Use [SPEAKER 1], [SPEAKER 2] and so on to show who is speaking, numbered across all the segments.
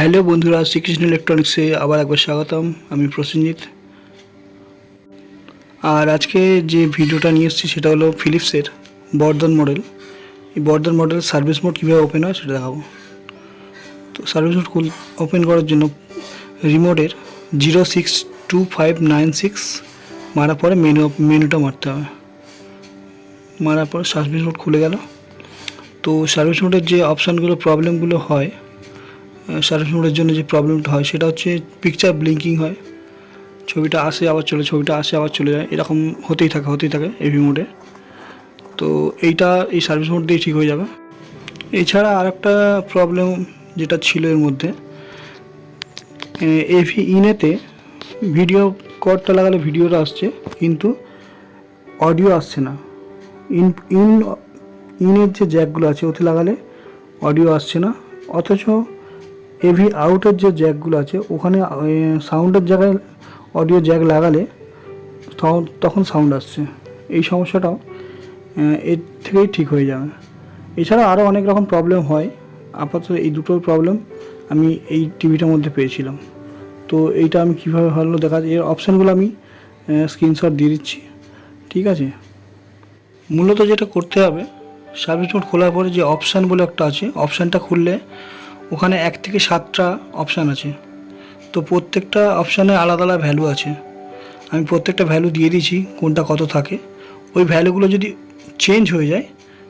[SPEAKER 1] Hello বন্ধুরা, শ্রীকৃষ্ণ ইলেকট্রনিক্সে আবার একবার স্বাগতম। আমি প্রসেনজিৎ। আর আজকে যে ভিডিওটা নিয়ে এসেছি সেটা হলো ফিলিপসের বর্ধন মডেল। এই বর্ধন মডেলের সার্ভিস মোড কীভাবে ওপেন হয় সেটা দেখাবো। তো সার্ভিস মোড ওপেন করার জন্য রিমোটের 062596 মারার পরে মেনুটা মারতে হবে। মারার পর সার্ভিস মোড খুলে গেল। তো সার্ভিস মোডের যে অপশানগুলো প্রবলেমগুলো হয়, সার্ভিস মোডের জন্য যে প্রবলেমটা হয় সেটা হচ্ছে পিকচার ব্লিঙ্কিং হয়, ছবিটা আসে আবার চলে, ছবিটা আসে আবার চলে যায়, এরকম হতেই থাকে এভি মোডে। তো এই সার্ভিস মোড দিয়ে ঠিক হয়ে যাবে। এছাড়া আর একটা প্রবলেম যেটা ছিল এর মধ্যে, এভি ইনেতে ভিডিও কর্ডটা লাগালে ভিডিওটা আসছে কিন্তু অডিও আসছে না। ইনের যে জ্যাকগুলো আছে ওতে লাগালে অডিও আসছে না, অথচ এভি আউটের যে জ্যাকগুলো আছে ওখানে সাউন্ডের জায়গায় অডিও জ্যাক লাগালে তখন সাউন্ড আসছে। এই সমস্যাটাও এর থেকেই ঠিক হয়ে যাবে। এছাড়া আরও অনেক রকম প্রবলেম হয়, আপাতত এই দুটো প্রবলেম আমি এই টিভিটার মধ্যে পেয়েছিলাম। তো এইটা আমি কীভাবে হলো দেখা যায়, এর অপশানগুলো আমি স্ক্রিনশট দিয়ে দিচ্ছি, ঠিক আছে। মূলত যেটা করতে হবে, সার্ভিস মোড খোলার পরে যে অপশান বলে একটা আছে, অপশানটা খুললে ওখানে 1 থেকে 7টা অপশান আছে। তো প্রত্যেকটা অপশানে আলাদা আলাদা ভ্যালু আছে। আমি প্রত্যেকটা ভ্যালু দিয়ে দিয়েছি কোনটা কত থাকে। ওই ভ্যালুগুলো যদি চেঞ্জ হয়ে যায়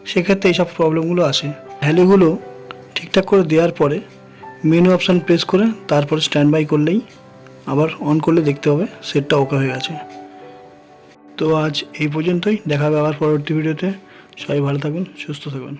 [SPEAKER 1] সেক্ষেত্রে এইসব প্রবলেমগুলো আসে। ভ্যালুগুলো ঠিকঠাক করে দেওয়ার পরে মেনু অপশান প্রেস করে তারপরে স্ট্যান্ড বাই করলেই, আবার অন করলে দেখতে হবে সেটটা ওকে হয়ে গেছে। তো আজ এই পর্যন্তই, দেখা হবে আবার পরবর্তী ভিডিওতে। সবাই ভালো থাকবেন, সুস্থ থাকবেন।